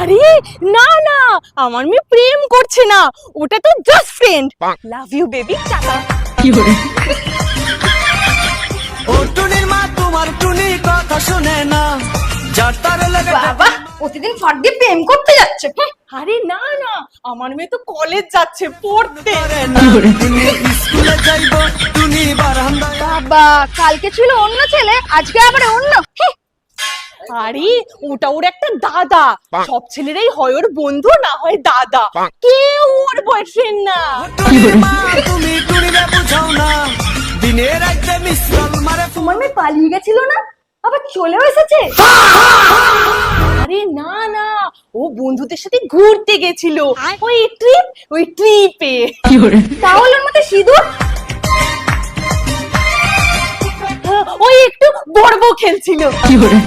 আরে না না, আমার মেয়ে প্রেম করছে না, ওটা তো just friend. Love you baby, tata. কি করে ও টুনির মা তোমার টুনি কথা শুনে না, যার তার লাগে বাবা প্রতিদিন ফাট দিয়ে প্রেম করতে যাচ্ছে। আরে না না, আমার মেয়ে তো কলেজ যাচ্ছে পড়তে। পারে না। টুনি স্কুলে যাইবো, টুনি বারান্দায়। বাবা কালকে ছিল অন্য ছেলে, আজকে আবার অন্য। আরে ওটা ওর একটা দাদা, সব ছেলেরাই হয় ওর বন্ধু না হয় দাদা, কেউ ওর বয়ফ্রেন্ড না। টুনির মা তুমি টুনিরে বুঝাও না, দিনে রাতে মিস কল মারে। তোমার মেয়ে পালিয়ে গেছিল না, আবার চলেও এসেছে। আরে না না, ও বন্ধুদের সাথে ঘুরতে গেছিল, ওই ট্রিপে। কি করে তাহলে ওর মধ্যে সিঁদুর। ওই একটু বড় বউ খেলছিল। কি করে